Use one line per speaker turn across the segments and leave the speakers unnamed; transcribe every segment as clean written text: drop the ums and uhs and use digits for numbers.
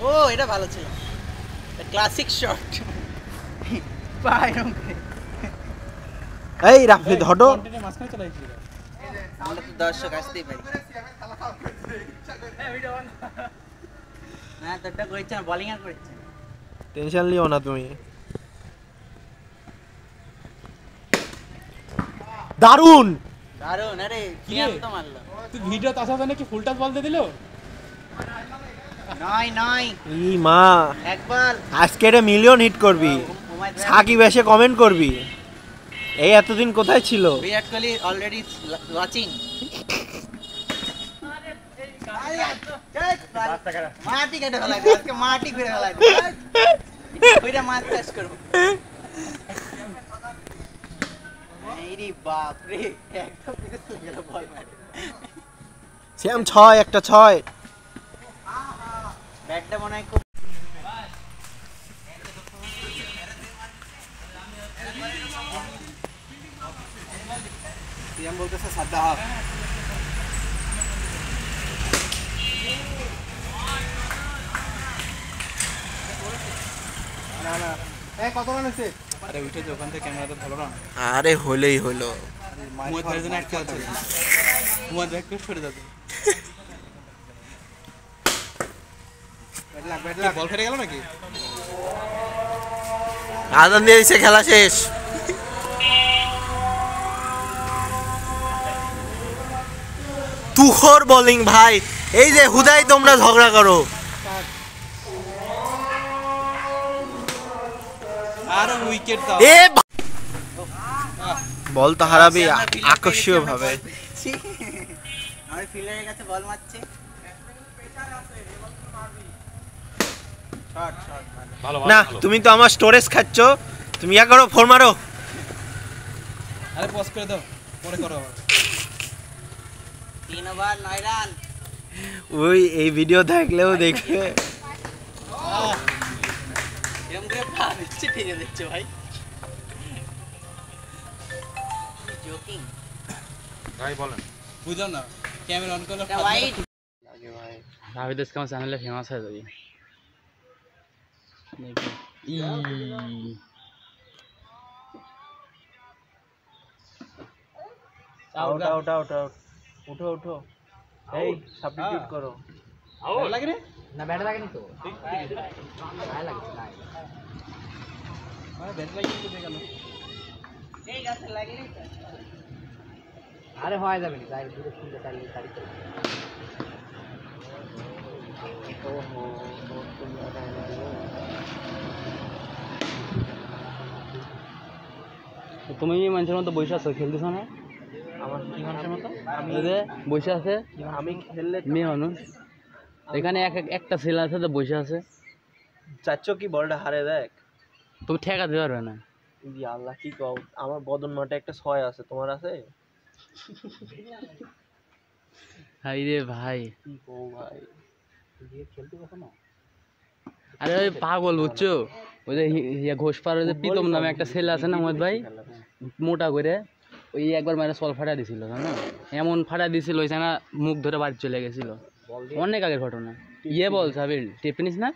ও এটা ভালো ছিল, ক্লাসিক শট।
এই রাফিদ হটো,
মাঝখানে চলে আসছি।
আমরা তো দর্শক আসতেই পারি। না তোরটা করেছে না, বোলিং আর করেছে।
টেনশন লিও না তুমি। দারুন
দারুন, আরে কি আম তো মারলো।
তুই ভিডিও তাসা জানে কি ফুল টাচ বল দিয়ে দিলো?
নয় নয়,
ই মা,
একবার
আজকে এটা মিলিয়ন হিট করবি, সাকিব এসে কমেন্ট করবি এই এতদিন কোথায় ছিল।
Virat Kohli already watching. মাটি কেটে ফেলাই দে, আজকে মাটি ঘুরে ফেলাই দে, ওইটা মাছ চাষ করবো। এইরে বাপ রে, একদম পিছে চলে গেল বল মারে।
শ্যাম 6 একটা 6।
ব্যাটটা মনে হয় খুব
সিএম বলতেছে সাদ্দা হাফ। না না, এই কত রান হয়েছে? আরে উঠে যে ওখান থেকে ক্যামেরাটা ভালো না।
আরে হলেই হলো।
মুহাম্মদ ভাইয়ের জন্য একটা আছে, মুহাম্মদ ভাই একটু সরে যাবে। বল ফেটে গেল নাকি?
আদান দিয়ে দিচ্ছে, খেলা শেষ। তুখর বোলিং ভাই, এই যে হুদাই তোমরা ঝগড়া করো।
আর উইকেট দাও।
এ বল তো হারাবি আকর্ষণীয় ভাবে।
আমার ফিল্ডারের কাছে বল মারছে। শট শট
ভালো
না তুমি তো আমার স্টোরেজ খাচ্ছ, তুমি ইয়া করো, ফোর মারো।
আরে পজ করে দাও, পরে করো।
3 ওভার 9 রান।
ওই এই ভিডিও দেখলেও দেখবে।
এরকম করে পা দিচ্ছে, ঠিক আছে দেখছো ভাই। জোকিং
ভাই বলেন, বুঝলাম না ক্যামেরা অন করলে
ওয়াইড
লাগে ভাই।
রাফিদ ইসলাম চ্যানেলে ফেমাস হয়ে যাবি।
আউট আউট আউট আউট, উঠো উঠো, এই সাবস্টিটিউট করো।
ভালো লাগে রে
না ব্যাট লাগেনি তো, গায়ে লাগছে না।
আরে ব্যাট লাগিয়ে দিতে গেল।
এই গাছে লাগলে
আরে হয়ে যাবে না, গায়ে দূরে খুললে তাড়িয়ে তাড়িয়ে
ওহো
তুমি মানুষের মতো বসে আছো, খেলতেছো না?
আমার কি মানুষের মতো? আমি
বসে আছে,
আমি খেললে
মেয়ে মানুষ এখানে একটা ছেলে আছে তো বসে আছে।
চাচ্ছ কি বলটা হারে দেখ,
তুমি ঠেকা দিতে পারবে না।
ই আল্লাহ কি কও, আমার বদন মাঠে একটা 6 আছে, তোমার আছে?
হাই রে ভাই,
কি কও ভাই,
খেলতে কখনো? আরে ওই পাগল বুঝছো, ওই যে ঘোষপাড়ার যে প্রীতম নামে একটা ছেলে আছে না মোহাম্মদ ভাই, মোটা করে, ওই একবার মানে সল ফাটা দিছিল জানো, এমন ফাটা দিছিল ওই না মুখ ধরে বাড়ি চলে গেছিল। অনেক আগের ঘটনা। ইয়ে বল সাবিল টেপনিস না,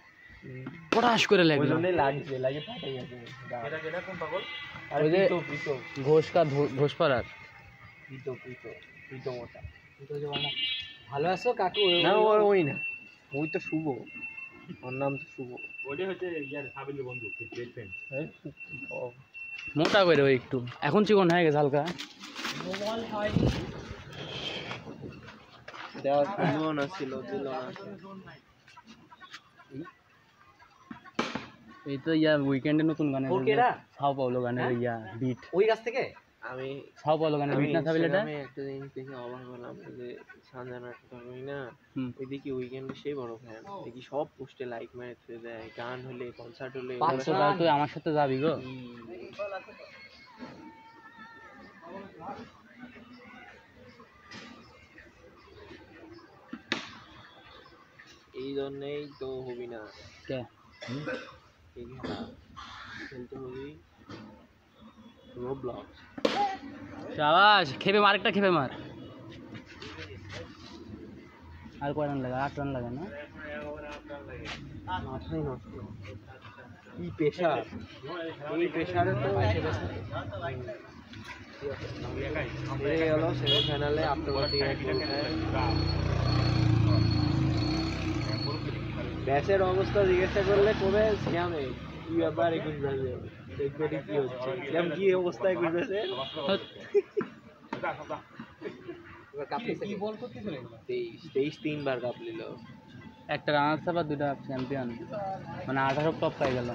পটাশ করে লাগলো,
লাগছে লাগে ফাটাই গেছে। এটা কেডা কোন পাগল? আর
ওই যে
পিতো
ঘোষপাড়ার
পিতো পিতো পিতো মোটা।
ভালো আছো কাকু?
না ওই না, ওই তো শুভ, ওর নাম তো শুভ।
ওইটা হচ্ছে ইয়ার সাবিলের বন্ধু, বেস্ট ফ্রেন্ড।
মোটা করে ওই একটু, এখন চিকন হয়ে গেছে হালকা।
দেওয়া সুন্দর না ছিল, দিল না।
এই তো ইয়া উইকেন্ডে নতুন গানের সাও পাওলো গানের ইয়া বিট,
ওই গাছ থেকে
আমি
সাও পাওলো গানের বিট না সাবিল এটা?
আমি একটা জিনিস দেখে অবাক হলাম, যে সানজানা আমি না ওই দেখি উইকেন্ডে সেই বড় ফ্যান, দেখি সব পোস্টে লাইক মেরে দেয়, গান হলে কনসার্ট হলে।
500 টাকা তুই আমার সাথে যাবি গো?
এই জন্যই তো হবি না,
কে
খেলতে হবি রোবলক্স।
শাবাশ, খেপে মার, একটা খেপে মার। আর কয় রান লাগে? 8 রান লাগে না?
মাথায় নষ্ট কি প্রেশার, এই প্রেশারে তো হেরে গেল সেমিফাইনালে আত্মঘাতী এক গোল। ব্যাসের অবস্থা জিজ্ঞাসা করলে কবে সিয়ামে কি ব্যাপার 21 ব্যাসে দেখবে কি হচ্ছে, সিয়াম কি অবস্থা 21 ব্যাসে। 23 তিনবার কাপ নিল,
একটা রানার্স আপ আর 2টা চ্যাম্পিয়ন, মানে 18 টপ পাই গেল।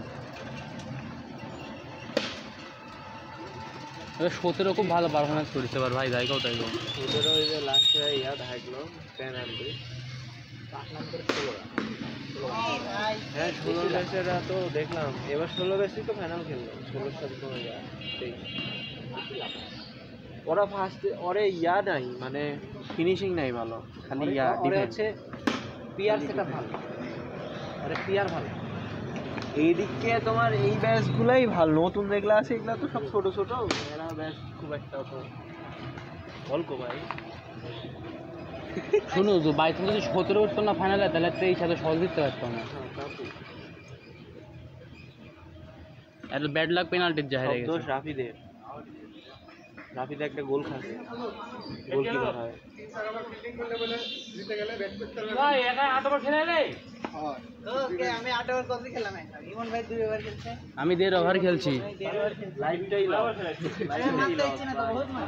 17 খুব ভালো পারফরমেন্স করেছে এবার ভাই, যাই তাই গো।
ওদেরও ওই যে লাস্টে ইয়া থাকলো পেনাল্টি। হ্যাঁ 16 ব্যাচেরা তো দেখলাম এবার 16 ব্যাচই তো ফাইনাল খেললো, 16 সাথে কোনো ওরা ফার্স্ট ওরে ইয়া নাই মানে ফিনিশিং নাই ভালো, খালি ইয়া ডিফেন্স
পিয়ার সেটা ভালো, আরে পিয়ার ভালো।
এইদিকে তোমার এই ব্যাচগুলাই ভালো, নতুন যেগুলো আছে এগুলো তো সব ছোট ছোট, এরা ব্যাচ খুব একটা তো অল্প ভাই।
শুনো তো বাইশ যদি 17 উঠতো না ফাইনালে, তাহলে 23 সাথে সহজ দিতে পারতো না। এত ব্যাড লাক পেনাল্টির যা হেরে গেছে।
রাফিদের রাফিদে একটা গোল খাচ্ছে, গোলকিপার হয়।
ভাই একা 8 ওভার খেলে রে।
ওকে আমি 8 ওভার কত খেললাম, ইমন ভাই 2 ওভার খেলছে,
আমি 1.5 ওভার খেলছি।
লাইভটাই লাভ
মারতে ইচ্ছে না তো বহুত মার।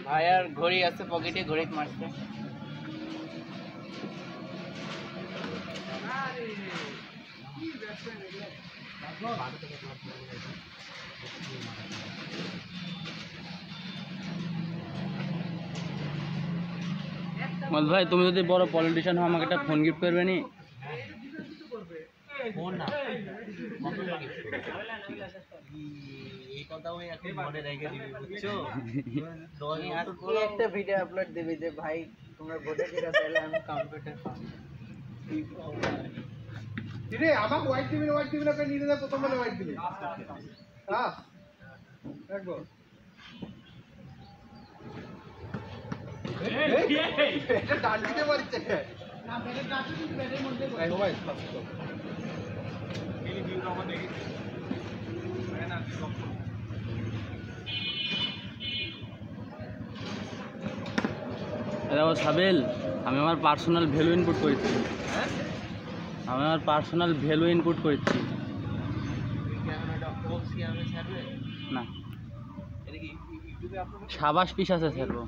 ভাই আর ঘড়ি আছে পকেটে, ঘড়ি মারছে। ভাই তুমি যদি বড় পলিটিশিয়ান হও আমাকে একটা ফোন গিফট করবে নি?
ফোন না, এই কথাও এখন মনে রেখে দিবি, বুঝছো? আজকে একটা ভিডিও আপলোড দিবি যে ভাই তোমরা ভোটে যেটা চাইলে আমি কম্পিউটার পাবো।
রে আমাকে হোয়াইট দিবি না আপনি নিজে প্রথম বলে হোয়াইট দিবি। হ্যাঁ একবার এটা ডাল দিতে পারছে না, ব্যাটের কাছে কিন্তু ব্যাটের মধ্যে ভাই ভাই মিলি ভিউ আমরা দেখি না
দেখো সাবেল, আমি আমার পার্সোনাল ভ্যালু ইনপুট করেছি। আমি আমার পার্সোনাল ভ্যালু ইনপুট করেছি। না সাবাস পিস আছে ছাড়বো।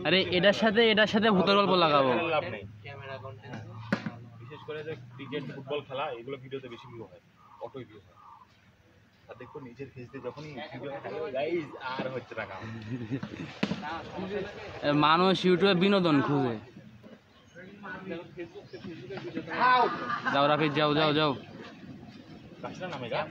আরে এটার সাথে ভূতের গল্প লাগাবো।
বিশেষ করে যে ক্রিকেট ফুটবল খেলা এগুলো ভিডিওতে বেশি ভিউ হয়, অটোই ভিউ হয়। আর দেখো নিজের ফেস দিয়ে যখনই ভিডিও গাইস আর হচ্ছে টাকা,
মানুষ ইউটিউবে বিনোদন খুঁজে। যাও রাফিজ, যাও যাও যাও।
কাছে নামে গা